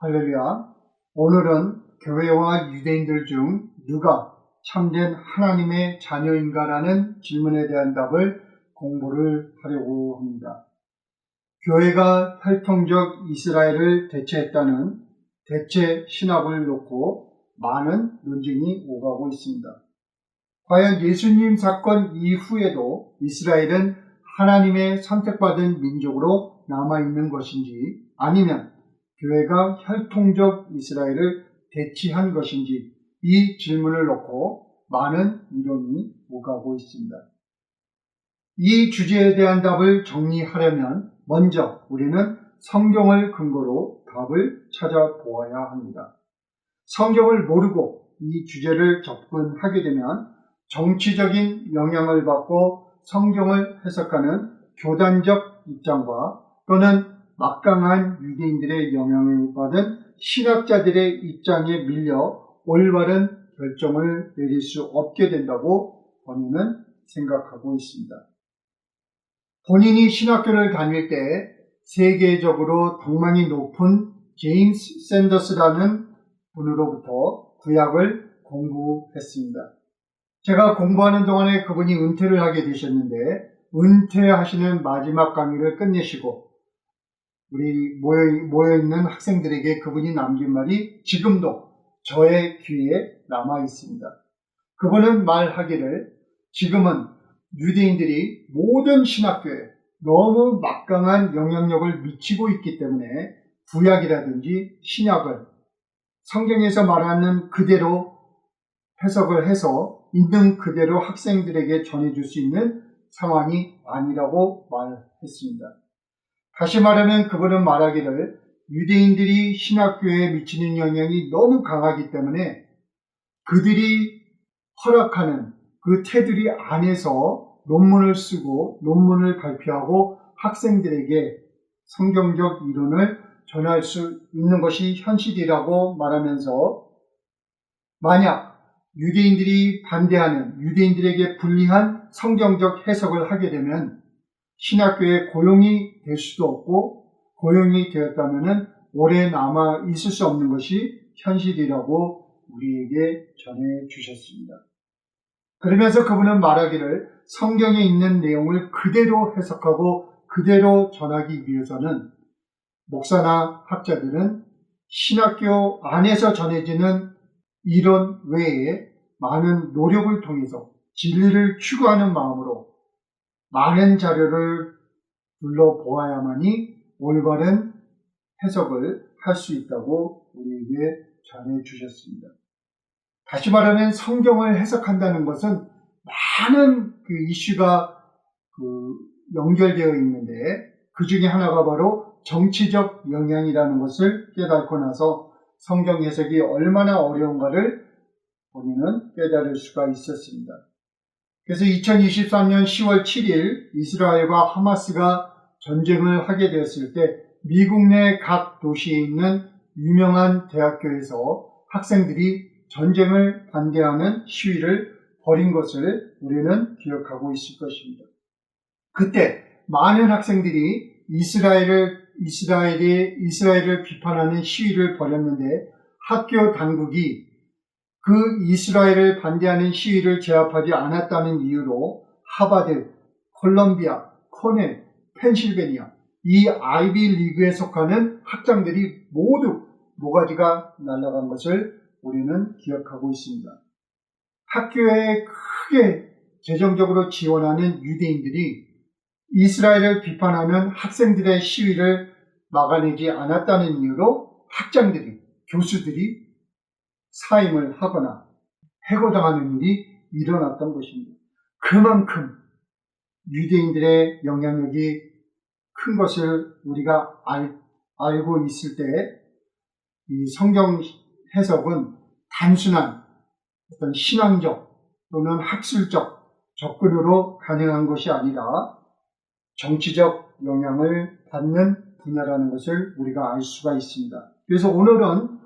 할렐루야. 오늘은 교회와 유대인들 중 누가 참된 하나님의 자녀인가라는 질문에 대한 답을 공부를 하려고 합니다. 교회가 혈통적 이스라엘을 대체했다는 대체 신학을 놓고 많은 논쟁이 오가고 있습니다. 과연 예수님 사건 이후에도 이스라엘은 하나님의 선택받은 민족으로 남아있는 것인지, 아니면 교회가 혈통적 이스라엘을 대체한 것인지, 이 질문을 놓고 많은 이론이 오가고 있습니다. 이 주제에 대한 답을 정리하려면 먼저 우리는 성경을 근거로 답을 찾아보아야 합니다. 성경을 모르고 이 주제를 접근하게 되면 정치적인 영향을 받고 성경을 해석하는 교단적 입장과 또는 막강한 유대인들의 영향을 받은 신학자들의 입장에 밀려 올바른 결정을 내릴 수 없게 된다고 본인은 생각하고 있습니다. 본인이 신학교를 다닐 때 세계적으로 덕망이 높은 제임스 샌더스라는 분으로부터 구약을 공부했습니다. 제가 공부하는 동안에 그분이 은퇴를 하게 되셨는데, 은퇴하시는 마지막 강의를 끝내시고 우리 모여있는 학생들에게 그분이 남긴 말이 지금도 저의 귀에 남아 있습니다. 그분은 말하기를, 지금은 유대인들이 모든 신학교에 너무 막강한 영향력을 미치고 있기 때문에 구약이라든지 신약을 성경에서 말하는 그대로 해석을 해서 있는 그대로 학생들에게 전해줄 수 있는 상황이 아니라고 말했습니다. 다시 말하면 그분은 말하기를, 유대인들이 신학교에 미치는 영향이 너무 강하기 때문에 그들이 허락하는 그 테두리 안에서 논문을 쓰고 논문을 발표하고 학생들에게 성경적 이론을 전할 수 있는 것이 현실이라고 말하면서, 만약 유대인들이 반대하는, 유대인들에게 불리한 성경적 해석을 하게 되면 신학교에 고용이 될 수도 없고, 고용이 되었다면 오래 남아 있을 수 없는 것이 현실이라고 우리에게 전해주셨습니다. 그러면서 그분은 말하기를, 성경에 있는 내용을 그대로 해석하고 그대로 전하기 위해서는 목사나 학자들은 신학교 안에서 전해지는 이론 외에 많은 노력을 통해서 진리를 추구하는 마음으로 많은 자료를 둘러보아야만이 올바른 해석을 할 수 있다고 우리에게 전해주셨습니다. 다시 말하면 성경을 해석한다는 것은 많은 이슈가 연결되어 있는데, 그 중에 하나가 바로 정치적 영향이라는 것을 깨닫고 나서 성경 해석이 얼마나 어려운가를 본인은 깨달을 수가 있었습니다. 그래서 2023년 10월 7일 이스라엘과 하마스가 전쟁을 하게 되었을 때 미국 내 각 도시에 있는 유명한 대학교에서 학생들이 전쟁을 반대하는 시위를 벌인 것을 우리는 기억하고 있을 것입니다. 그때 많은 학생들이 이스라엘을 비판하는 시위를 벌였는데, 학교 당국이 그 이스라엘을 반대하는 시위를 제압하지 않았다는 이유로 하버드, 콜럼비아, 코넬, 펜실베니아, 이 아이비 리그에 속하는 학장들이 모두 모가지가 날아간 것을 우리는 기억하고 있습니다. 학교에 크게 재정적으로 지원하는 유대인들이 이스라엘을 비판하는 학생들의 시위를 막아내지 않았다는 이유로 학장들이, 교수들이 사임을 하거나 해고당하는 일이 일어났던 것입니다. 그만큼 유대인들의 영향력이 큰 것을 우리가 알고 있을 때, 이 성경 해석은 단순한 어떤 신앙적 또는 학술적 접근으로 가능한 것이 아니라 정치적 영향을 받는 분야라는 것을 우리가 알 수가 있습니다. 그래서 오늘은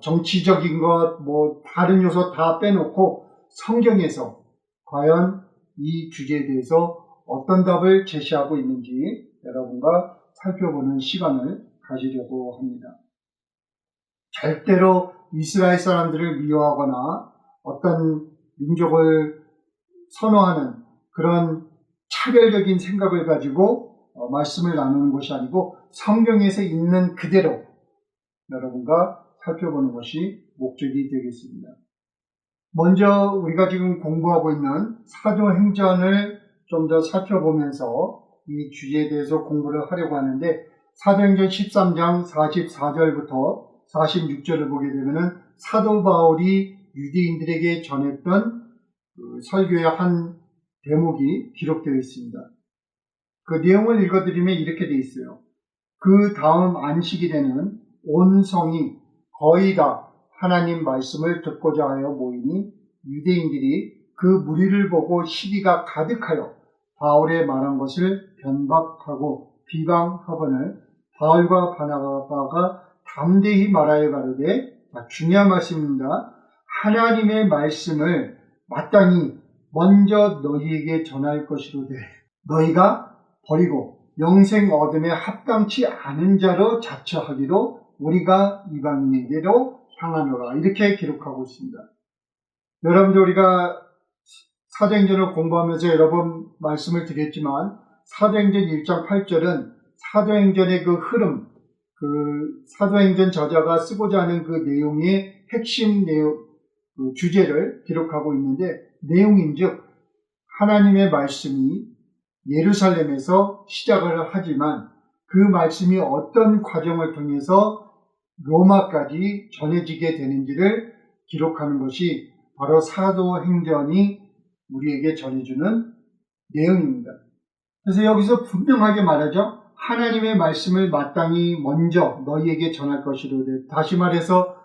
정치적인 것, 다른 요소 다 빼놓고 성경에서 과연 이 주제에 대해서 어떤 답을 제시하고 있는지 여러분과 살펴보는 시간을 가지려고 합니다. 절대로 이스라엘 사람들을 미워하거나 어떤 민족을 선호하는 그런 차별적인 생각을 가지고 말씀을 나누는 것이 아니고 성경에서 있는 그대로 여러분과 살펴보는 것이 목적이 되겠습니다. 먼저 우리가 지금 공부하고 있는 사도행전을 좀 더 살펴보면서 이 주제에 대해서 공부를 하려고 하는데, 사도행전 13장 44절부터 46절을 보게 되면은 사도 바울이 유대인들에게 전했던 설교의 한 대목이 기록되어 있습니다. 그 내용을 읽어드리면 이렇게 되어 있어요. 그 다음 안식일에는 온 성이 거의 다 하나님 말씀을 듣고자 하여 모이니 유대인들이 그 무리를 보고 시기가 가득하여 바울의 말한 것을 변박하고 비방하거늘 바울과 바나바가 담대히 말하여 가로되, 중요한 말씀입니다. 하나님의 말씀을 마땅히 먼저 너희에게 전할 것이로되 너희가 버리고 영생 얻음에 합당치 않은 자로 자처하기로 우리가 이방인에게로 향하노라. 이렇게 기록하고 있습니다. 여러분들, 우리가 사도행전을 공부하면서 여러 번 말씀을 드렸지만 사도행전 1장 8절은 사도행전의 그 흐름, 사도행전 저자가 쓰고자 하는 그 내용의 핵심 주제를 기록하고 있는데, 내용인즉 하나님의 말씀이 예루살렘에서 시작을 하지만 그 말씀이 어떤 과정을 통해서 로마까지 전해지게 되는지를 기록하는 것이 바로 사도행전이 우리에게 전해주는 내용입니다. 그래서 여기서 분명하게 말하죠. 하나님의 말씀을 마땅히 먼저 너희에게 전할 것이로되, 다시 말해서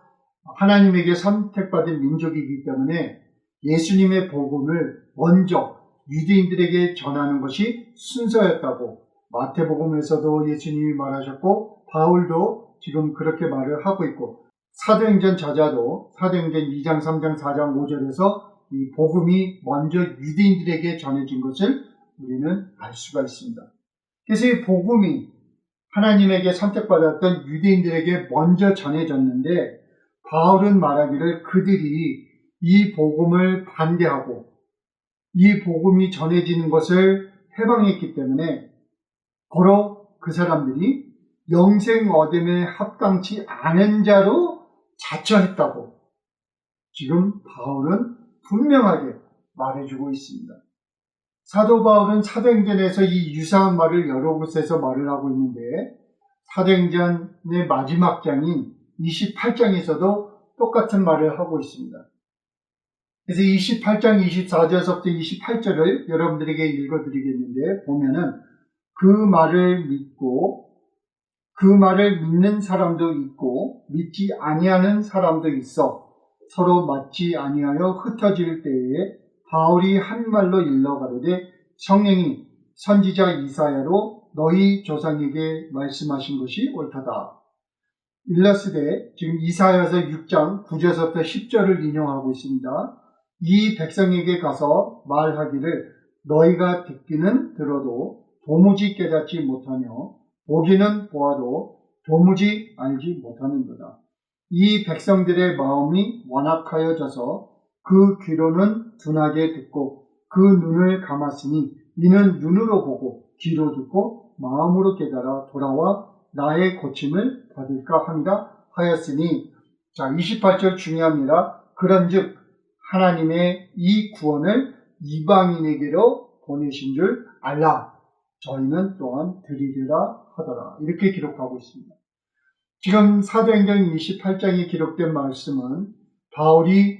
하나님에게 선택받은 민족이기 때문에 예수님의 복음을 먼저 유대인들에게 전하는 것이 순서였다고 마태복음에서도 예수님이 말하셨고 바울도 지금 그렇게 말을 하고 있고, 사도행전 저자도 사도행전 2장, 3장, 4장, 5절에서 이 복음이 먼저 유대인들에게 전해진 것을 우리는 알 수가 있습니다. 그래서 이 복음이 하나님에게 선택받았던 유대인들에게 먼저 전해졌는데, 바울은 말하기를 그들이 이 복음을 반대하고 이 복음이 전해지는 것을 해방했기 때문에 고로 그 사람들이 영생 얻음에 합당치 않은 자로 자처했다고 지금 바울은 분명하게 말해주고 있습니다. 사도 바울은 사도행전에서 이 유사한 말을 여러 곳에서 말을 하고 있는데, 사도행전의 마지막 장인 28장에서도 똑같은 말을 하고 있습니다. 그래서 28장 24절부터 28절을 여러분들에게 읽어드리겠는데, 보면은 그 말을 믿고 그 말을 믿는 사람도 있고 믿지 아니하는 사람도 있어 서로 맞지 아니하여 흩어질 때에 바울이 한 말로 일러 가로되, 성령이 선지자 이사야로 너희 조상에게 말씀하신 것이 옳다다. 일러스되, 지금 이사야서 6장 9절부터 10절을 인용하고 있습니다. 이 백성에게 가서 말하기를 너희가 듣기는 들어도 도무지 깨닫지 못하며 보기는 보아도 도무지 알지 못하는도다. 이 백성들의 마음이 완악하여져서 그 귀로는 둔하게 듣고 그 눈을 감았으니 이는 눈으로 보고 귀로 듣고 마음으로 깨달아 돌아와 나의 고침을 받을까 합니다 하였으니, 자, 28절 중요합니다. 그런즉 하나님의 이 구원을 이방인에게로 보내신 줄 알라. 저희는 또한 들으리라 하더라. 이렇게 기록하고 있습니다. 지금 사도행전 28장에 기록된 말씀은 바울이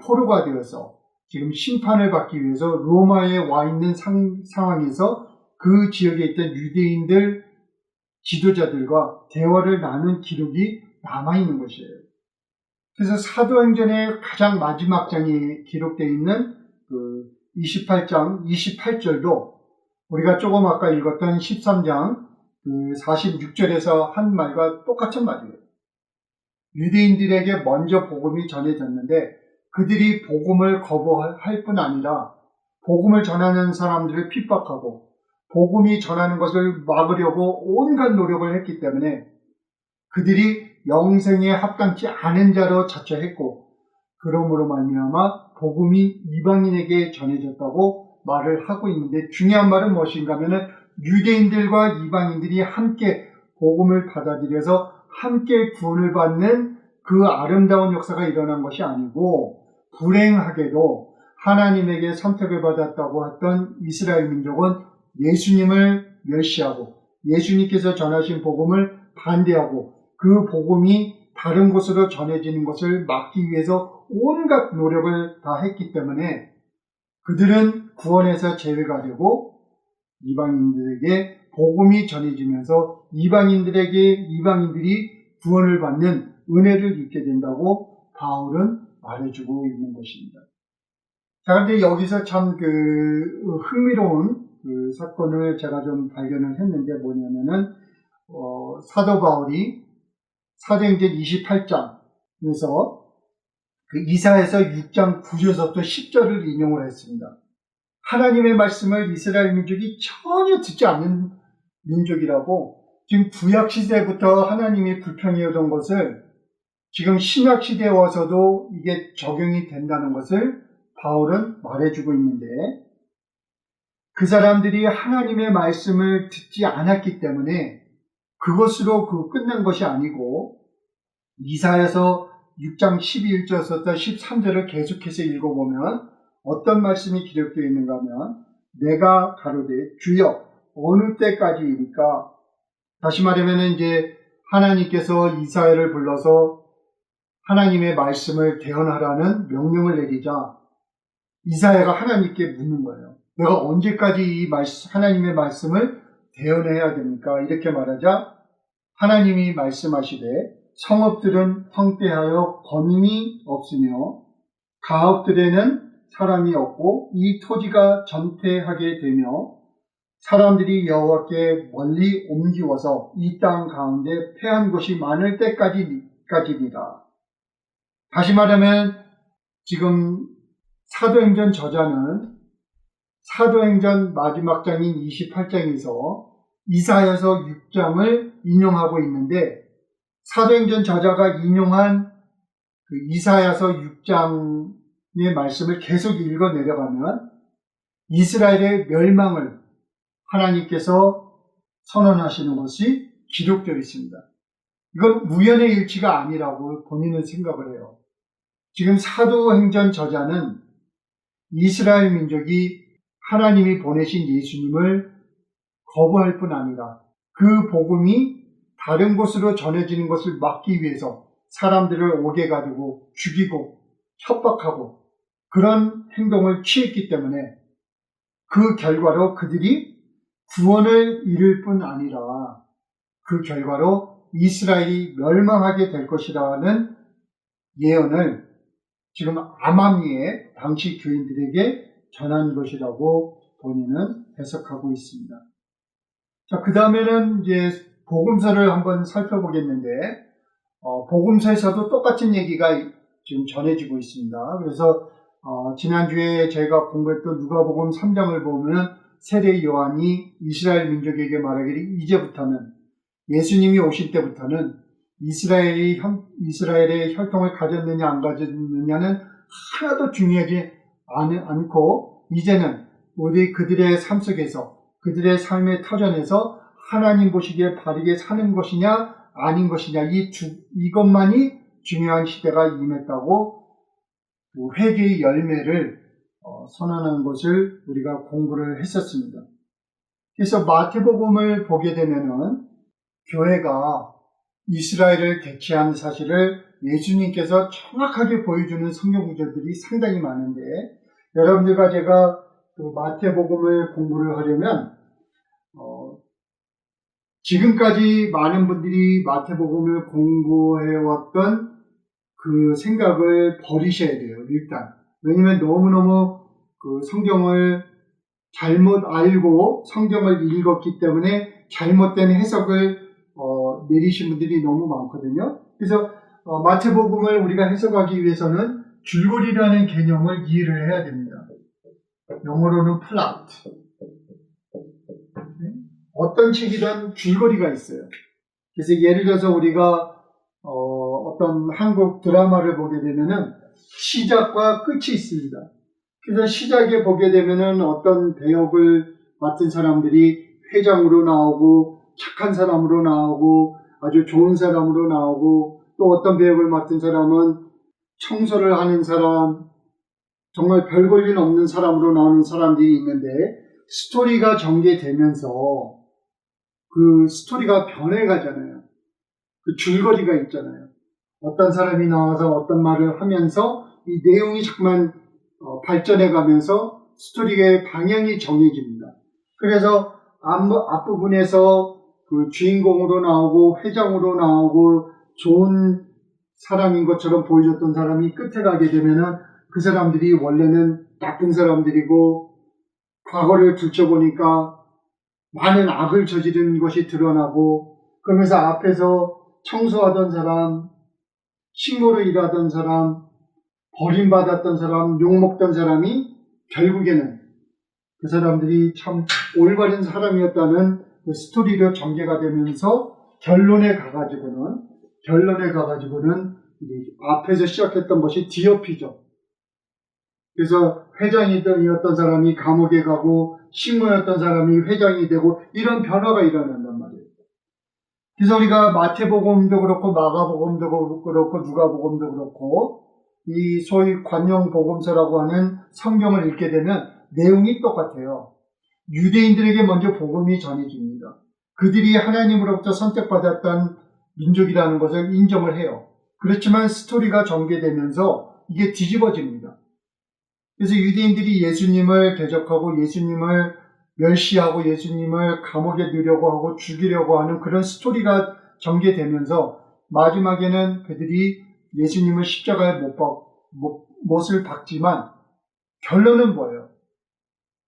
포로가 되어서 지금 심판을 받기 위해서 로마에 와 있는 상황에서 그 지역에 있던 유대인들 지도자들과 대화를 나눈 기록이 남아있는 것이에요. 그래서 사도행전의 가장 마지막 장에 기록되어 있는 28장 28절도 우리가 조금 아까 읽었던 13장 46절에서 한 말과 똑같은 말이에요. 유대인들에게 먼저 복음이 전해졌는데 그들이 복음을 거부할 뿐 아니라 복음을 전하는 사람들을 핍박하고 복음이 전하는 것을 막으려고 온갖 노력을 했기 때문에 그들이 영생에 합당치 않은 자로 자처했고 그러므로 말미암아 복음이 이방인에게 전해졌다고 말을 하고 있는데 중요한 말은 무엇인가 하면은 유대인들과 이방인들이 함께 복음을 받아들여서 함께 구원을 받는 그 아름다운 역사가 일어난 것이 아니고 불행하게도 하나님에게 선택을 받았다고 했던 이스라엘 민족은 예수님을 멸시하고 예수님께서 전하신 복음을 반대하고 그 복음이 다른 곳으로 전해지는 것을 막기 위해서 온갖 노력을 다 했기 때문에 그들은 구원에서 제외가 되고 이방인들에게 복음이 전해지면서 이방인들이 구원을 받는 은혜를 입게 된다고 바울은 말해주고 있는 것입니다. 자, 그런데 여기서 참 흥미로운 사건을 제가 좀 발견을 했는데 뭐냐면은, 사도 바울이 사도행전 28장에서 이사야서 6장 9절부터 10절을 인용을 했습니다. 하나님의 말씀을 이스라엘 민족이 전혀 듣지 않는 민족이라고 지금 구약시대부터 하나님이 불평해오던 것을 지금 신약시대에 와서도 이게 적용이 된다는 것을 바울은 말해주고 있는데 그 사람들이 하나님의 말씀을 듣지 않았기 때문에 그것으로 끝난 것이 아니고 이사야서 6장 11절부터 13절을 계속해서 읽어보면 어떤 말씀이 기록되어 있는가 하면 내가 가로되 주여 어느 때까지이니까 다시 말하면 이제 하나님께서 이사야를 불러서 하나님의 말씀을 대언하라는 명령을 내리자 이사야가 하나님께 묻는 거예요. 내가 언제까지 이 하나님의 말씀을 대언해야 됩니까? 이렇게 말하자 하나님이 말씀하시되 성읍들은 황폐하여 거민이 없으며 가업들에는 사람이 없고 이 토지가 전폐하게 되며 사람들이 여호와께 멀리 옮기워서 이 땅 가운데 패한 곳이 많을 때까지입니다. 다시 말하면 지금 사도행전 저자는 사도행전 마지막 장인 28장에서 이사야서 6장을 인용하고 있는데 사도행전 저자가 인용한 이사야서 6장의 말씀을 계속 읽어 내려가면 이스라엘의 멸망을 하나님께서 선언하시는 것이 기록되어 있습니다. 이건 우연의 일치가 아니라고 본인은 생각을 해요. 지금 사도행전 저자는 이스라엘 민족이 하나님이 보내신 예수님을 거부할 뿐 아니라 그 복음이 다른 곳으로 전해지는 것을 막기 위해서 사람들을 옥에 가두고 죽이고 협박하고 그런 행동을 취했기 때문에 그 결과로 그들이 구원을 이룰 뿐 아니라 그 결과로 이스라엘이 멸망하게 될 것이라는 예언을 지금 암암리에 당시 교인들에게 전한 것이라고 본인은 해석하고 있습니다. 자, 그 다음에는 이제 복음서를 한번 살펴보겠는데, 복음서에서도 똑같은 얘기가 지금 전해지고 있습니다. 그래서, 지난주에 저희가 공부했던 누가복음 3장을 보면 세례 요한이 이스라엘 민족에게 말하기를 이제부터는 예수님이 오실 때부터는 이스라엘의 혈통을 가졌느냐 안 가졌느냐는 하나도 중요하지 않고 이제는 우리 그들의 삶 속에서 그들의 삶의 터전에서 하나님 보시기에 바르게 사는 것이냐 아닌 것이냐 이것만이 중요한 시대가 임했다고 회개의 열매를 선언하는 것을 우리가 공부를 했었습니다. 그래서 마태복음을 보게 되면은 교회가 이스라엘을 대체한 사실을 예수님께서 정확하게 보여주는 성경 구절들이 상당히 많은데 여러분들과 제가 마태복음을 공부를 하려면 지금까지 많은 분들이 마태복음을 공부해왔던 그 생각을 버리셔야 돼요. 일단 왜냐하면 너무너무 성경을 잘못 알고 성경을 읽었기 때문에 잘못된 해석을 내리신 분들이 너무 많거든요. 그래서 마태복음을 우리가 해석하기 위해서는 줄거리라는 개념을 이해를 해야 됩니다. 영어로는 플롯. 어떤 책이든 줄거리가 있어요. 그래서 예를 들어서 우리가 어떤 한국 드라마를 보게 되면은 시작과 끝이 있습니다. 그래서 시작에 보게 되면은 어떤 배역을 맡은 사람들이 회장으로 나오고 착한 사람으로 나오고 아주 좋은 사람으로 나오고, 또 어떤 배역을 맡은 사람은 청소를 하는 사람, 정말 별 볼 일 없는 사람으로 나오는 사람들이 있는데, 스토리가 전개되면서 그 스토리가 변해가잖아요. 그 줄거리가 있잖아요. 어떤 사람이 나와서 어떤 말을 하면서 이 내용이 자꾸만 발전해가면서 스토리의 방향이 정해집니다. 그래서 앞부분에서 그 주인공으로 나오고 회장으로 나오고 좋은 사람인 것처럼 보여줬던 사람이 끝에 가게 되면은 그 사람들이 원래는 나쁜 사람들이고, 과거를 들춰보니까 많은 악을 저지른 것이 드러나고, 그러면서 앞에서 청소하던 사람, 식모로 일하던 사람, 버림받았던 사람, 욕먹던 사람이 결국에는 그 사람들이 참 올바른 사람이었다는 그 스토리로 전개가 되면서 결론에 가가지고는 이제 앞에서 시작했던 것이 뒤엎이죠. 그래서 회장이었던 사람이 감옥에 가고 식모였던 사람이 회장이 되고, 이런 변화가 일어난단 말이에요. 그래서 우리가 마태복음도 그렇고 마가복음도 그렇고 누가복음도 그렇고 이 소위 관용복음서라고 하는 성경을 읽게 되면 내용이 똑같아요. 유대인들에게 먼저 복음이 전해집니다. 그들이 하나님으로부터 선택받았던 민족이라는 것을 인정을 해요. 그렇지만 스토리가 전개되면서 이게 뒤집어집니다. 그래서 유대인들이 예수님을 대적하고 예수님을 멸시하고 예수님을 감옥에 넣으려고 하고 죽이려고 하는 그런 스토리가 전개되면서 마지막에는 그들이 예수님을 십자가에 못을 박지만 결론은 뭐예요?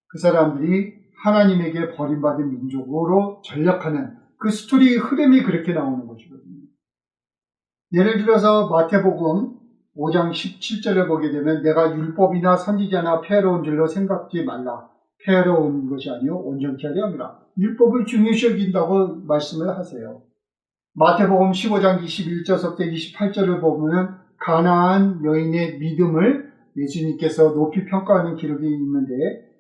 그 사람들이 하나님에게 버림받은 민족으로 전락하는 그 스토리의 흐름이 그렇게 나오는 것이거든요. 예를 들어서 마태복음 5장 17절을 보게 되면 내가 율법이나 선지자나 폐하러운 줄로 생각지 말라. 폐하러운 것이 아니요 온전케 하려 함이라. 율법을 중요시 여긴다고 말씀을 하세요. 마태복음 15장 21절부터 28절을 보면 가나안 여인의 믿음을 예수님께서 높이 평가하는 기록이 있는데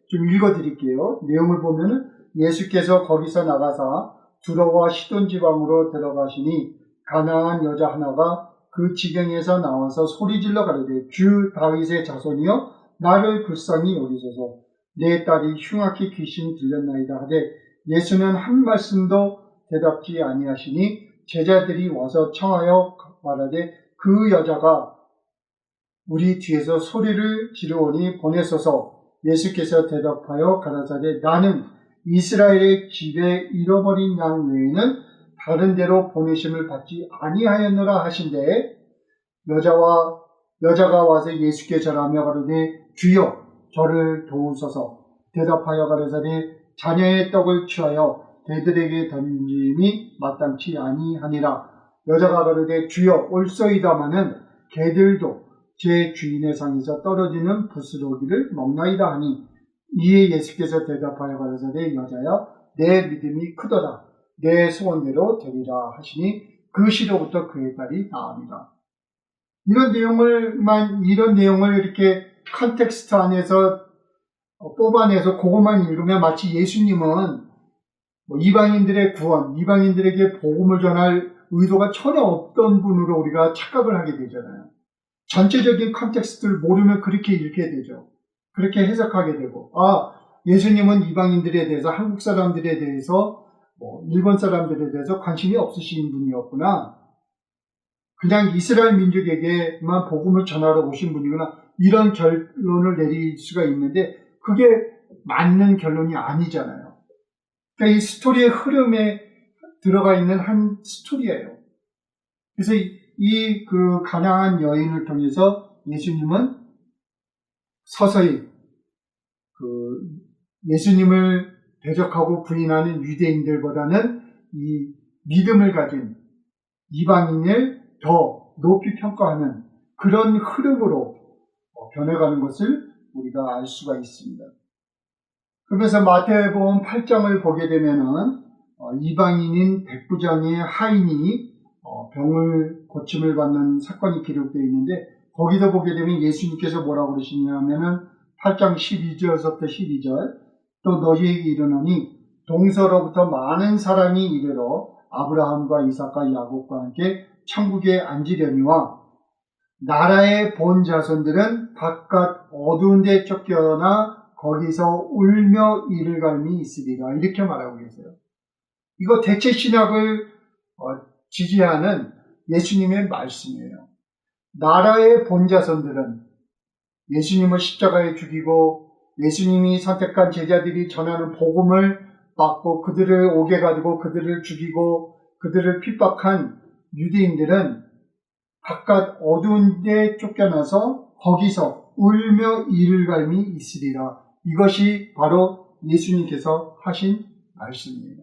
좀 읽어드릴게요. 내용을 보면 예수께서 거기서 나가사 두로와 시돈 지방으로 들어가시니 가나안 여자 하나가 그 지경에서 나와서 소리질러 가로되 주 다윗의 자손이여 나를 불쌍히 여기소서. 내 딸이 흉악히 귀신 들렸나이다 하되 예수는 한 말씀도 대답지 아니하시니 제자들이 와서 청하여 말하되 그 여자가 우리 뒤에서 소리를 지르오니 보내소서. 예수께서 대답하여 가라사대 나는 이스라엘의 집에 잃어버린 양 외에는 다른 데로 보내심을 받지 아니하였노라 하신대, 여자가 와서 예수께 절하며 가로되 주여 저를 도우소서. 대답하여 가라사대 자녀의 떡을 취하여 개들에게 던짐이 마땅치 아니하니라. 여자가 가로되 주여 올소이다마는 개들도 제 주인의 상에서 떨어지는 부스러기를 먹나이다 하니, 이에 예수께서 대답하여 가라사대 여자야 내 믿음이 크도다. 내 소원대로 되리라 하시니 그 시로부터 그의 딸이 나으니라. 이런 내용을 이렇게 컨텍스트 안에서 뽑아내서 그것만 읽으면 마치 예수님은 이방인들의 구원, 이방인들에게 복음을 전할 의도가 전혀 없던 분으로 우리가 착각을 하게 되잖아요. 전체적인 컨텍스트를 모르면 그렇게 읽게 되죠. 그렇게 해석하게 되고, 예수님은 이방인들에 대해서, 한국 사람들에 대해서, 일본 사람들에 대해서 관심이 없으신 분이었구나. 그냥 이스라엘 민족에게만 복음을 전하러 오신 분이구나. 이런 결론을 내릴 수가 있는데 그게 맞는 결론이 아니잖아요. 그러니까 이 스토리의 흐름에 들어가 있는 한 스토리예요. 그래서 그 가나안 여인을 통해서 예수님은 서서히 예수님을 대적하고 부인하는 유대인들보다는 이 믿음을 가진 이방인을 더 높이 평가하는 그런 흐름으로 변해가는 것을 우리가 알 수가 있습니다. 그래서 마태복음 8장을 보게 되면은 이방인인 백부장의 하인이 병을 고침을 받는 사건이 기록되어 있는데 거기서 보게 되면 예수님께서 뭐라고 그러시냐면은 8장 12절부터 12절 또 너희에게 이르노니 동서로부터 많은 사람이 이르러 아브라함과 이삭과 야곱과 함께 천국에 앉으려니와 나라의 본 자손들은 바깥 어두운 데 쫓겨나 거기서 울며 이를 갈미 있으리라 이렇게 말하고 계세요. 이거 대체 신학을 지지하는 예수님의 말씀이에요. 나라의 본 자손들은 예수님을 십자가에 죽이고 예수님이 선택한 제자들이 전하는 복음을 받고 그들을 옥에 가두고 그들을 죽이고 그들을 핍박한 유대인들은 바깥 어두운 데 쫓겨나서 거기서 울며 이를 갈미 있으리라. 이것이 바로 예수님께서 하신 말씀이에요.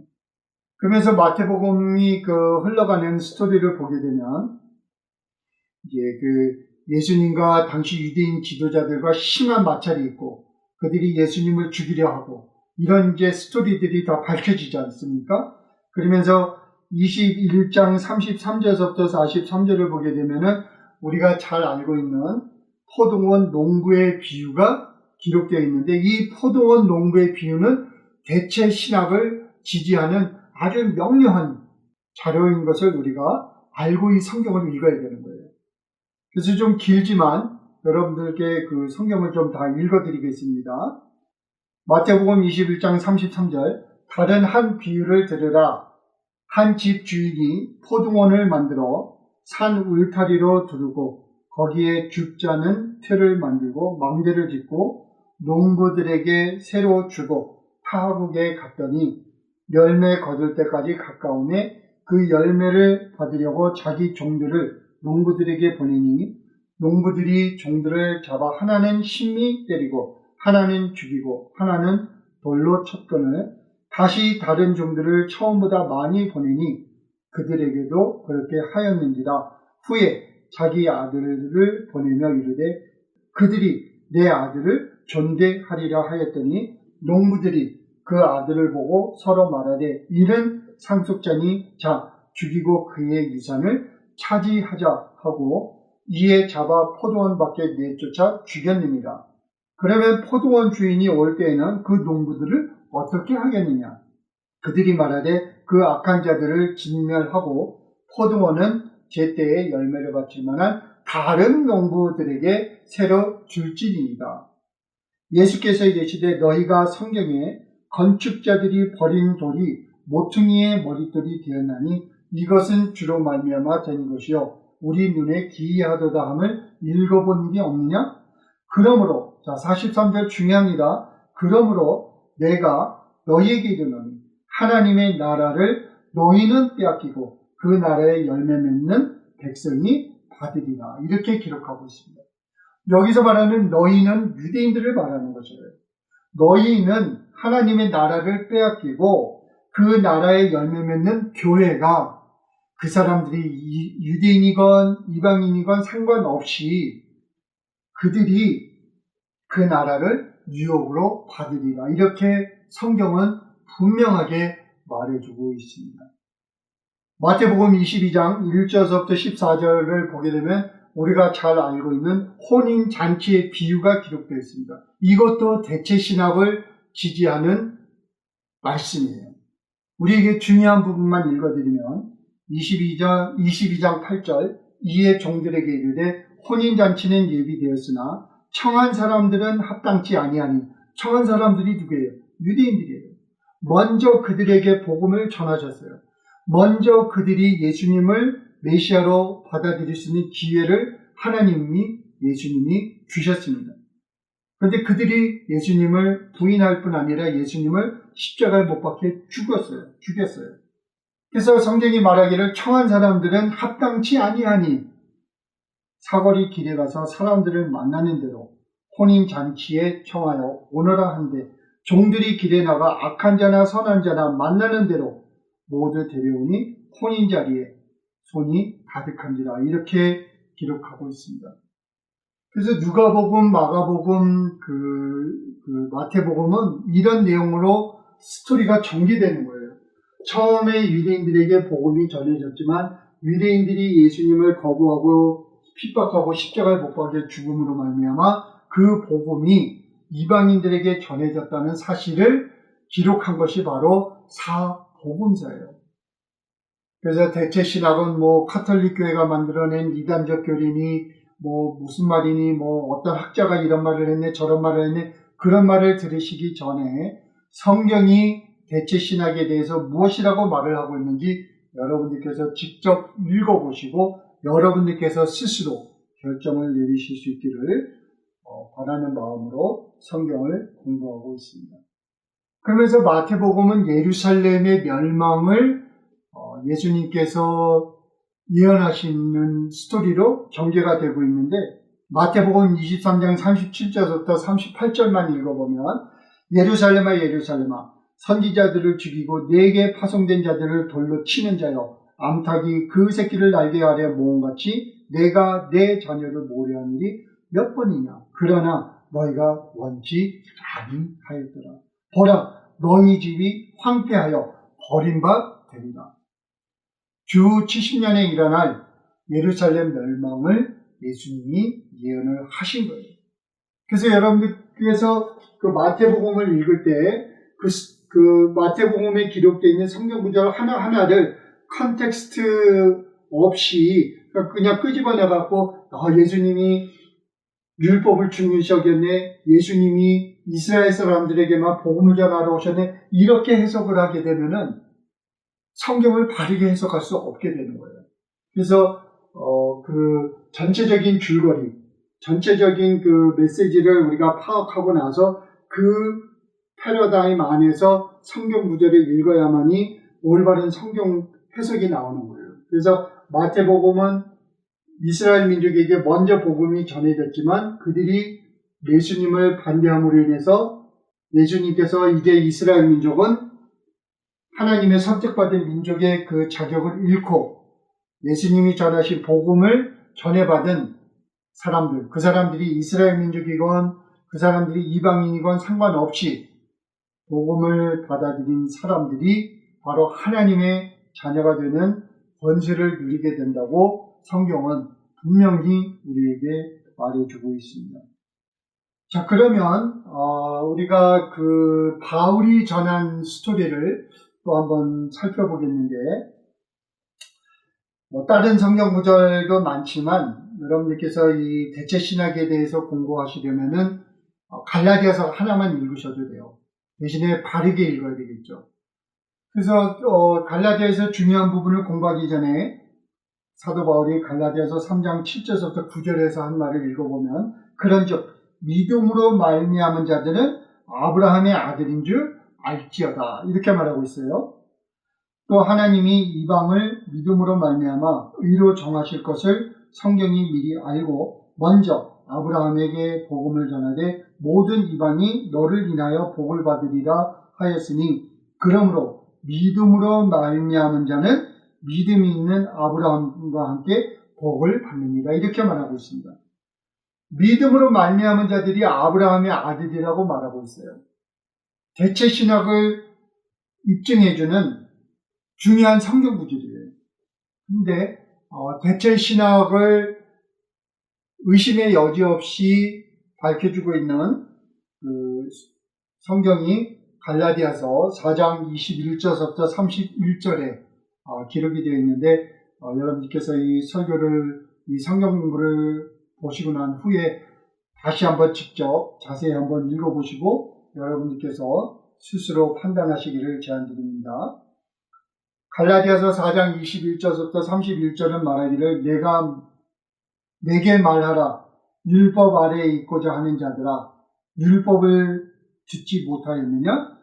그러면서 마태복음이 흘러가는 스토리를 보게 되면 이제 예수님과 당시 유대인 지도자들과 심한 마찰이 있고 그들이 예수님을 죽이려 하고 이런 이제 스토리들이 다 밝혀지지 않습니까? 그러면서 21장 33절부터 43절을 보게 되면은 우리가 잘 알고 있는 포도원 농부의 비유가 기록되어 있는데 이 포도원 농부의 비유는 대체 신학을 지지하는 아주 명료한 자료인 것을 우리가 알고 이 성경을 읽어야 되는 거예요. 그래서 좀 길지만 여러분들께 그 성경을 좀 다 읽어드리겠습니다. 마태복음 21장 33절 다른 한 비유를 들으라. 한 집 주인이 포도원을 만들어 산 울타리로 두르고 거기에 줍자는 틀을 만들고 망대를 짓고 농부들에게 새로 주고 타국에 갔더니 열매 거둘 때까지 가까우매 그 열매를 받으려고 자기 종들을 농부들에게 보내니 농부들이 종들을 잡아 하나는 심히 때리고 하나는 죽이고 하나는 돌로 쳤거늘 다시 다른 종들을 처음보다 많이 보내니 그들에게도 그렇게 하였는지라. 후에 자기 아들을 보내며 이르되 그들이 내 아들을 존대하리라 하였더니 농부들이 그 아들을 보고 서로 말하되 이는 상속자니 자 죽이고 그의 유산을 차지하자 하고 이에 잡아 포도원 밖에 내쫓아 죽였느니라. 그러면 포도원 주인이 올 때에는 그 농부들을 어떻게 하겠느냐? 그들이 말하되 그 악한 자들을 진멸하고 포도원은 제때에 열매를 받을 만한 다른 농부들에게 새로 줄지니이다. 예수께서 이르시되 너희가 성경에 건축자들이 버린 돌이 모퉁이의 머릿돌이 되었나니 이것은 주로 말미암아 된 것이요 우리 눈에 기이하도다 함을 읽어본 일이 없느냐? 그러므로 자 43절 중요합니다. 그러므로 내가 너희에게 이르노니 하나님의 나라를 너희는 빼앗기고 그 나라의 열매 맺는 백성이 받으리라. 이렇게 기록하고 있습니다. 여기서 말하는 너희는 유대인들을 말하는 것이에요. 너희는 하나님의 나라를 빼앗기고 그 나라의 열매 맺는 교회가 그 사람들이 유대인이건 이방인이건 상관없이 그들이 그 나라를 유업으로 받으리라. 이렇게 성경은 분명하게 말해주고 있습니다. 마태복음 22장 1절부터 14절을 보게 되면 우리가 잘 알고 있는 혼인잔치의 비유가 기록되어 있습니다. 이것도 대체 신학을 지지하는 말씀이에요. 우리에게 중요한 부분만 읽어드리면 22장 8절 이에 종들에게 이르되 혼인잔치는 예비되었으나 청한 사람들은 합당치 아니하니 청한 사람들이 누구예요? 유대인들이에요. 먼저 그들에게 복음을 전하셨어요. 먼저 그들이 예수님을 메시아로 받아들일 수 있는 기회를 예수님이 주셨습니다. 그런데 그들이 예수님을 부인할 뿐 아니라 예수님을 십자가에 못 박혀 죽였어요. 그래서 성경이 말하기를 청한 사람들은 합당치 아니하니 사거리 길에 가서 사람들을 만나는 대로 혼인잔치에 청하여 오너라 한데 종들이 길에 나가 악한 자나 선한 자나 만나는 대로 모두 데려오니 혼인자리에 손이 가득한지라. 이렇게 기록하고 있습니다. 그래서 누가복음, 마가복음, 마태복음은 이런 내용으로 스토리가 전개되는 거예요. 처음에 유대인들에게 복음이 전해졌지만 유대인들이 예수님을 거부하고 핍박하고 십자가에 못 박여 죽음으로 말미암아 그 복음이 이방인들에게 전해졌다는 사실을 기록한 것이 바로 사복음서예요. 그래서 대체 신학은 카톨릭 교회가 만들어낸 이단적 교리니 무슨 말이니 어떤 학자가 이런 말을 했네 저런 말을 했네 그런 말을 들으시기 전에 성경이 대체 신학에 대해서 무엇이라고 말을 하고 있는지 여러분들께서 직접 읽어보시고 여러분들께서 스스로 결정을 내리실 수 있기를 바라는 마음으로 성경을 공부하고 있습니다. 그러면서 마태복음은 예루살렘의 멸망을 예수님께서 예언하시는 스토리로 전개가 되고 있는데 마태복음 23장 37절부터 38절만 읽어보면 예루살렘아 예루살렘아 선지자들을 죽이고 내게 파송된 자들을 돌로 치는 자여 암탉이 그 새끼를 날개 아래 모음같이 내가 내 자녀를 모려한 일이 몇 번이냐 그러나 너희가 원치 아니하였더라. 보라 너희 집이 황폐하여 버림받 되리라. 주 70년에 일어날 예루살렘 멸망을 예수님이 예언을 하신 거예요. 그래서 여러분들께서 그 마태복음을 읽을 때 그 마태복음에 기록되어 있는 성경 구절 하나하나를 컨텍스트 없이 그냥 끄집어내갖고 예수님이 율법을 중요시 여겼네, 예수님이 이스라엘 사람들에게만 복음을 전하러 오셨네, 이렇게 해석을 하게 되면은 성경을 바르게 해석할 수 없게 되는 거예요. 그래서 그 전체적인 줄거리, 전체적인 그 메시지를 우리가 파악하고 나서 그 패러다임 안에서 성경 구절을 읽어야만이 올바른 성경 해석이 나오는 거예요. 그래서 마태복음은 이스라엘 민족에게 먼저 복음이 전해졌지만 그들이 예수님을 반대함으로 인해서 예수님께서 이제 이스라엘 민족은 하나님의 선택받은 민족의 그 자격을 잃고 예수님이 전하신 복음을 전해받은 사람들, 그 사람들이 이스라엘 민족이건 그 사람들이 이방인이건 상관없이 복음을 받아들인 사람들이 바로 하나님의 자녀가 되는 권세를 누리게 된다고 성경은 분명히 우리에게 말해주고 있습니다. 자, 그러면 우리가 그 바울이 전한 스토리를 또 한번 살펴보겠는데, 다른 성경 구절도 많지만 여러분들께서 이 대체 신학에 대해서 공부하시려면은 갈라디아서 하나만 읽으셔도 돼요. 대신에 바르게 읽어야 되겠죠. 그래서 갈라디아에서 중요한 부분을 공부하기 전에 사도 바울이 갈라디아서 3장 7절부터 9절에서 한 말을 읽어보면 그런즉 믿음으로 말미암은 자들은 아브라함의 아들인 줄 알지어다, 이렇게 말하고 있어요. 또 하나님이 이방을 믿음으로 말미암아 의로 정하실 것을 성경이 미리 알고 먼저 아브라함에게 복음을 전하되 모든 이방이 너를 인하여 복을 받으리라 하였으니 그러므로 믿음으로 말미암은 자는 믿음이 있는 아브라함과 함께 복을 받느니라, 이렇게 말하고 있습니다. 믿음으로 말미암은 자들이 아브라함의 아들이라고 말하고 있어요. 대체 신학을 입증해주는 중요한 성경 구절이에요. 근데 대체 신학을 의심의 여지 없이 밝혀주고 있는 그 성경이 갈라디아서 4장 21절부터 31절에 기록이 되어 있는데 여러분께서 이 설교를, 이 성경 공부를 보시고 난 후에 다시 한번 직접 자세히 한번 읽어보시고 여러분들께서 스스로 판단하시기를 제안드립니다. 갈라디아서 4장 21절부터 31절은 말하기를 내게 말하라 율법 아래에 있고자 하는 자들아 율법을 듣지 못하였느냐?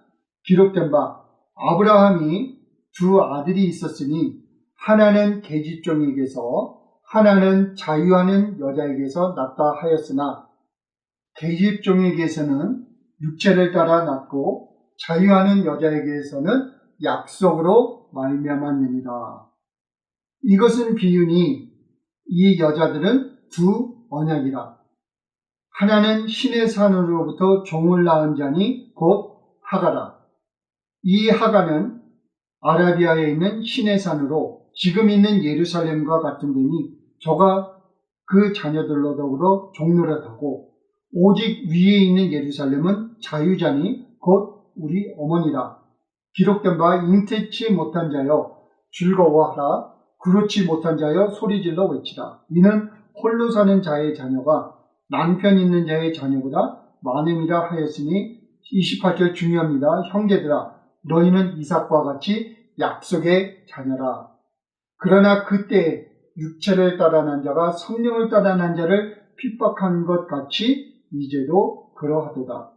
기록된 바 아브라함이 두 아들이 있었으니 하나는 계집종에게서 하나는 자유하는 여자에게서 낳다 하였으나 계집종에게서는 육체를 따라 낳고 자유하는 여자에게서는 약속으로 말미암았느니라. 이것은 비유니 이 여자들은 두 언약이라. 하나는 신의 산으로부터 종을 낳은 자니 곧 하가라. 이 하가는 아라비아에 있는 신의 산으로 지금 있는 예루살렘과 같은 데니 저가 그 자녀들로 더불어 종노릇하고 오직 위에 있는 예루살렘은 자유자니 곧 우리 어머니라. 기록된 바 잉태치 못한 자여 즐거워하라. 그렇지 못한 자여 소리질러 외치라. 이는 홀로 사는 자의 자녀가 남편 있는 자의 자녀보다 많음이라 하였으니 28절 중요합니다. 형제들아 너희는 이삭과 같이 약속의 자녀라. 그러나 그때 육체를 따라 난 자가 성령을 따라 난 자를 핍박한 것 같이 이제도 그러하도다.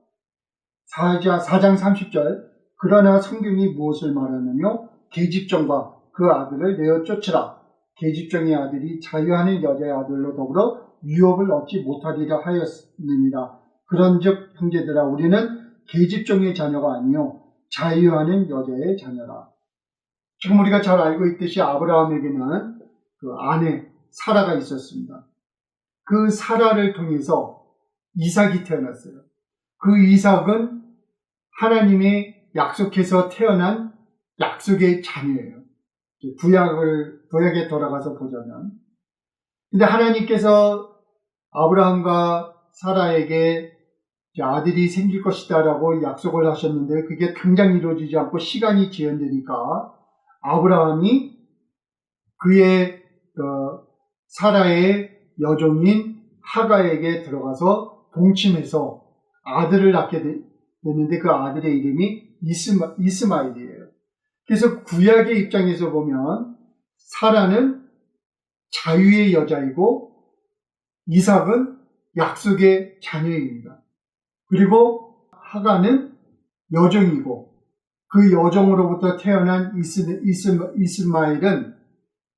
4장 30절 그러나 성경이 무엇을 말하느뇨? 계집종과 그 아들을 내어 쫓으라. 계집종의 아들이 자유하는 여자의 아들로 더불어 유업을 얻지 못하리라 하였느니라. 그런즉 형제들아 우리는 계집종의 자녀가 아니요 자유하는 여자의 자녀라. 지금 우리가 잘 알고 있듯이 아브라함에게는 그 아내 사라가 있었습니다. 그 사라를 통해서 이삭이 태어났어요. 그 이삭은 하나님이 약속해서 태어난 약속의 자녀예요. 구약에 돌아가서 보자면. 근데 하나님께서 아브라함과 사라에게 아들이 생길 것이다라고 약속을 하셨는데 그게 당장 이루어지지 않고 시간이 지연되니까 아브라함이 그의 사라의 여종인 하가에게 들어가서 동침해서 아들을 낳게 됐는데 그 아들의 이름이 이스마엘이에요. 그래서 구약의 입장에서 보면 사라는 자유의 여자이고 이삭은 약속의 자녀입니다. 그리고 하가는 여종이고 그 여종으로부터 태어난 이스마엘은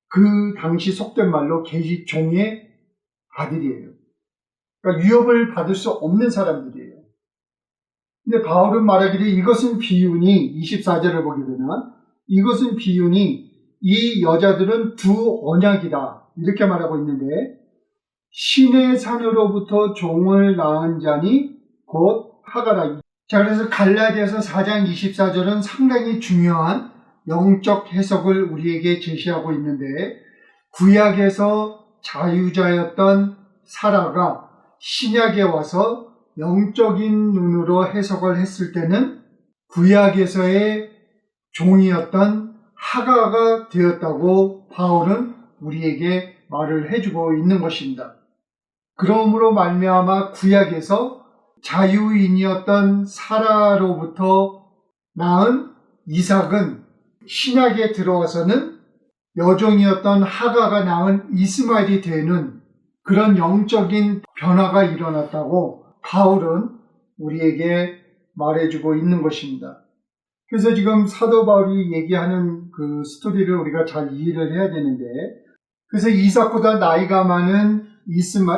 그 당시 속된 말로 계집종의 아들이에요. 그러니까 유업을 받을 수 없는 사람들이에요. 근데 바울은 말하기를 이것은 비유니 24절을 보게 되면 이것은 비유니 이 여자들은 두 언약이다 이렇게 말하고 있는데 신의 산으로부터 종을 낳은 자니 곧 하가라. 자, 그래서 갈라디아서 4장 24절은 상당히 중요한 영적 해석을 우리에게 제시하고 있는데 구약에서 자유자였던 사라가 신약에 와서 영적인 눈으로 해석을 했을 때는 구약에서의 종이었던 하가가 되었다고 바울은 우리에게 말을 해주고 있는 것입니다. 그러므로 말미암아 구약에서 자유인이었던 사라로부터 낳은 이삭은 신약에 들어와서는 여종이었던 하가가 낳은 이스마엘이 되는 그런 영적인 변화가 일어났다고 바울은 우리에게 말해주고 있는 것입니다. 그래서 지금 사도 바울이 얘기하는 그 스토리를 우리가 잘 이해를 해야 되는데 그래서 이삭보다 나이가 많은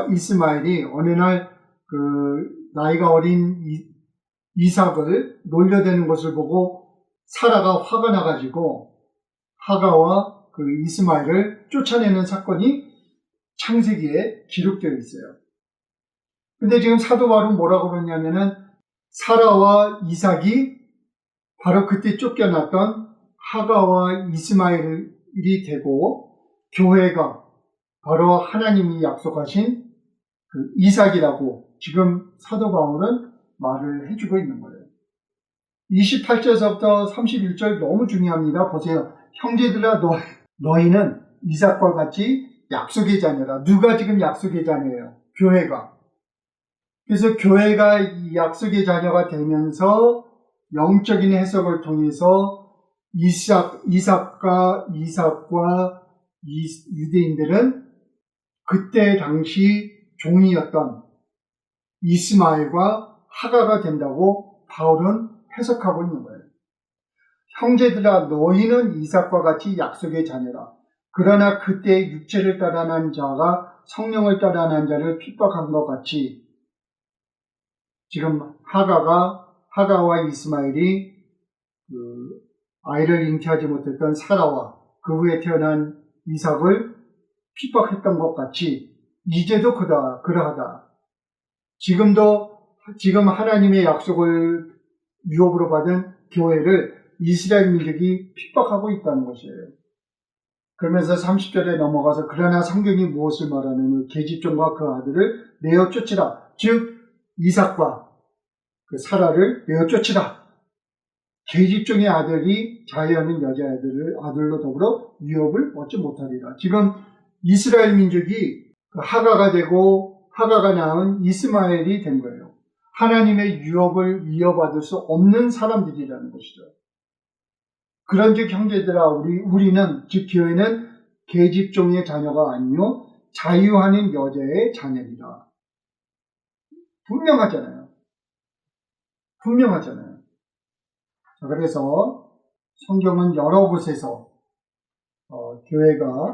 이스마엘이 어느 날 그 나이가 어린 이삭을 놀려대는 것을 보고 사라가 화가 나가지고 하가와 그 이스마엘을 쫓아내는 사건이 창세기에 기록되어 있어요. 근데 지금 사도 바울은 뭐라고 그러냐면은 사라와 이삭이 바로 그때 쫓겨났던 하가와 이스마엘이 되고 교회가 바로 하나님이 약속하신 그 이삭이라고 지금 사도 바울은 말을 해주고 있는 거예요. 28절에서부터 31절 너무 중요합니다. 보세요. 형제들아 너희는 이삭과 같이 약속의 자녀라. 누가 지금 약속의 자녀예요? 교회가. 그래서 교회가 이 약속의 자녀가 되면서 영적인 해석을 통해서 이삭과 유대인들은 그때 당시 종이었던 이스마엘과 하가가 된다고 바울은 해석하고 있는 거예요. 형제들아 너희는 이삭과 같이 약속의 자녀라. 그러나 그때 육체를 따라 난 자가 성령을 따라 난 자를 핍박한 것 같이 지금 하가와 이스마엘이 그 아이를 잉태하지 못했던 사라와 그 후에 태어난 이삭을 핍박했던 것 같이 이제도 그러하다. 지금 하나님의 약속을 유업으로 받은 교회를 이스라엘 민족이 핍박하고 있다는 것이에요. 그러면서 30절에 넘어가서 그러나 성경이 무엇을 말하느냐 계집종과 그 아들을 내어 쫓으라. 즉 이삭과 그 사라를 내어 쫓으라. 계집종의 아들이 자유하는 여자아들을 아들로 더불어 유업을 얻지 못하리라. 지금 이스라엘 민족이 하가가 되고 하가가 낳은 이스마엘이 된 거예요. 하나님의 유업을 이어받을 수 없는 사람들이라는 것이죠. 그런즉 형제들아 우리는 즉 교회는 계집종의 자녀가 아니요 자유하는 여자의 자녀이다. 분명하잖아요. 자, 그래서 성경은 여러 곳에서 교회가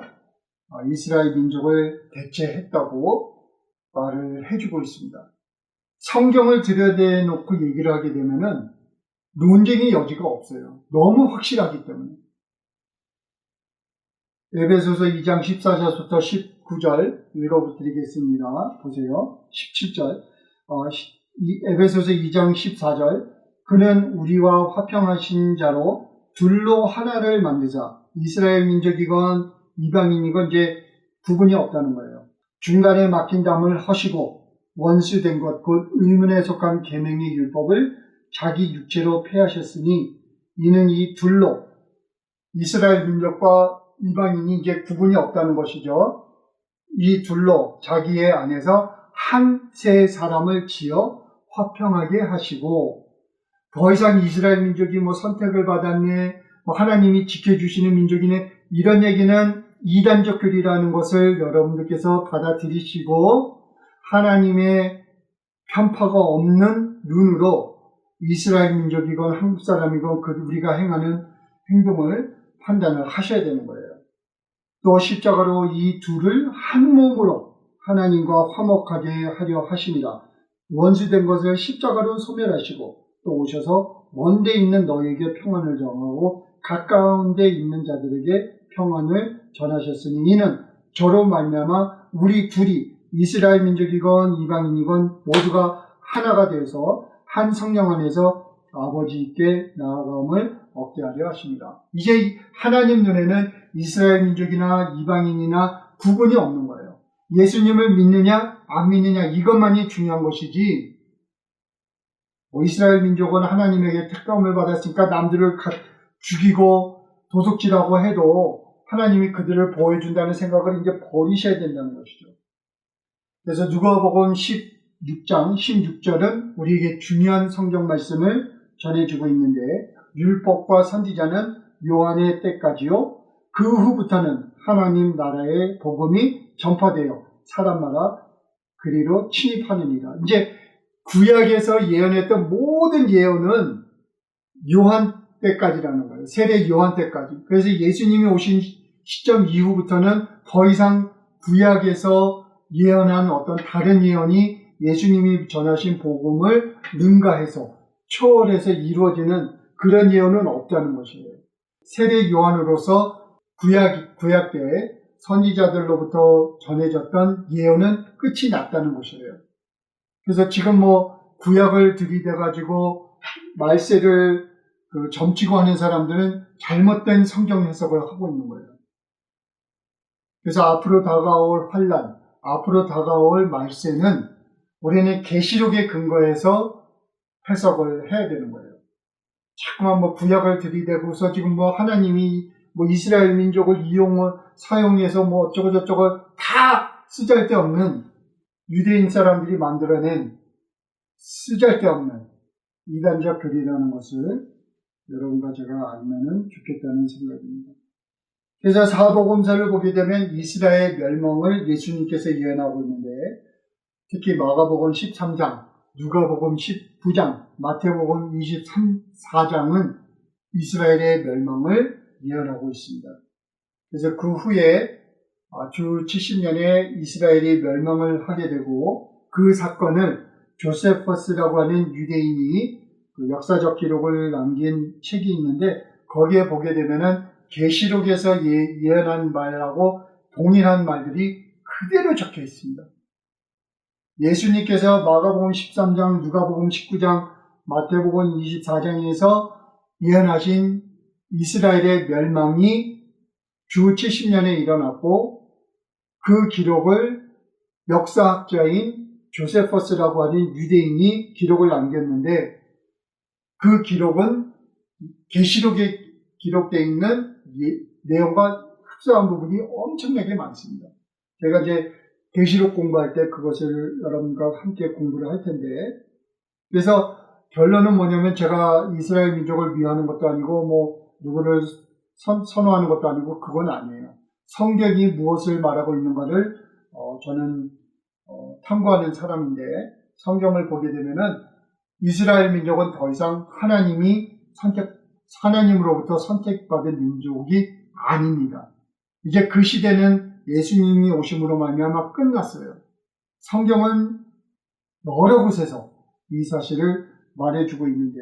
이스라엘 민족을 대체했다고 말을 해주고 있습니다. 성경을 들여다놓고 얘기를 하게 되면은 논쟁의 여지가 없어요. 너무 확실하기 때문에. 에베소서 2장 14절부터 19절 읽어드리겠습니다. 보세요. 17절. 에베소서 2장 14절. 그는 우리와 화평하신 자로 둘로 하나를 만드자. 이스라엘 민족이건 이방인이건 이제 구분이 없다는 거예요. 중간에 막힌 담을 허시고 원수된 것 곧 의문에 속한 계명의 율법을 자기 육체로 폐하셨으니 이는 이 둘로 이스라엘 민족과 이방인이 이제 구분이 없다는 것이죠. 이 둘로 자기의 안에서 한 세 사람을 지어 화평하게 하시고 더 이상 이스라엘 민족이 선택을 받았네, 하나님이 지켜주시는 민족이네 이런 얘기는 이단적 교리라는 것을 여러분들께서 받아들이시고 하나님의 편파가 없는 눈으로 이스라엘 민족이건 한국 사람이건 우리가 행하는 행동을 판단을 하셔야 되는 거예요. 또 십자가로 이 둘을 한 몸으로 하나님과 화목하게 하려 하십니다. 원수된 것을 십자가로 소멸하시고 또 오셔서 먼데 있는 너에게 평안을 정하고 가까운 데 있는 자들에게 평안을 전하셨으니 이는 저로 말미암아 우리 둘이 이스라엘 민족이건 이방인이건 모두가 하나가 되어서 한 성령 안에서 아버지께 나아감을 얻게 하려 하십니다. 이제 하나님 눈에는 이스라엘 민족이나 이방인이나 구분이 없는 거예요. 예수님을 믿느냐 안 믿느냐 이것만이 중요한 것이지 이스라엘 민족은 하나님에게 특감을 받았으니까 남들을 죽이고 도둑질하고 해도 하나님이 그들을 보호해준다는 생각을 이제 버리셔야 된다는 것이죠. 그래서 누가복음 16장 16절은 우리에게 중요한 성경 말씀을 전해주고 있는데 율법과 선지자는 요한의 때까지요. 그 후부터는 하나님 나라의 복음이 전파되어 사람마다 그리로 침입하느니라. 이제 구약에서 예언했던 모든 예언은 요한 때까지라는 거예요. 세례 요한 때까지. 그래서 예수님이 오신 시점 이후부터는 더 이상 구약에서 예언한 어떤 다른 예언이 예수님이 전하신 복음을 능가해서 초월해서 이루어지는 그런 예언은 없다는 것이에요. 세례 요한으로서 구약 때 선지자들로부터 전해졌던 예언은 끝이 났다는 것이에요. 그래서 지금 구약을 들이대가지고 말세를 점치고 하는 사람들은 잘못된 성경 해석을 하고 있는 거예요. 그래서 앞으로 다가올 환란, 앞으로 다가올 말세는 우리는 계시록에 근거해서 해석을 해야 되는 거예요. 자꾸만 구약을 들이대고서 지금 하나님이 이스라엘 민족을 사용해서 어쩌고저쩌고 다 쓰잘데없는 유대인 사람들이 만들어낸 쓰잘데없는 이단적 교리라는 것을 여러분과 제가 알면은 좋겠다는 생각입니다. 그래서 사복음서를 보게 되면 이스라엘 멸망을 예수님께서 예언하고 있는데 특히 마가복음 13장, 누가복음 19장, 마태복음 24장은 이스라엘의 멸망을 예언하고 있습니다. 그래서 그 후에 주 70년에 이스라엘이 멸망을 하게 되고 그 사건을 조세퍼스라고 하는 유대인이 역사적 기록을 남긴 책이 있는데 거기에 보게 되면은 계시록에서 예언한 말하고 동일한 말들이 그대로 적혀 있습니다. 예수님께서 마가복음 13장, 누가복음 19장, 마태복음 24장에서 예언하신 이스라엘의 멸망이 주 70년에 일어났고 그 기록을 역사학자인 조세퍼스라고 하는 유대인이 기록을 남겼는데 그 기록은 계시록에 기록되어 있는 내용과 흡사한 부분이 엄청나게 많습니다. 제가 이제 계시록 공부할 때 그것을 여러분과 함께 공부를 할 텐데, 그래서 결론은 뭐냐면 제가 이스라엘 민족을 미워하는 것도 아니고 뭐 누구를 선호하는 것도 아니고 그건 아니에요. 성경이 무엇을 말하고 있는가를 저는 탐구하는 사람인데, 성경을 보게 되면은 이스라엘 민족은 더 이상 하나님으로부터 선택받은 민족이 아닙니다. 이제 그 시대는 예수님이 오심으로 말미암아 끝났어요. 성경은 여러 곳에서 이 사실을 말해주고 있는데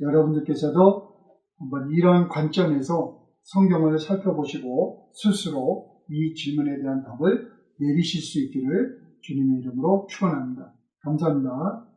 여러분들께서도 한번 이런 관점에서 성경을 살펴보시고 스스로 이 질문에 대한 답을 내리실 수 있기를 주님의 이름으로 축원합니다. 감사합니다.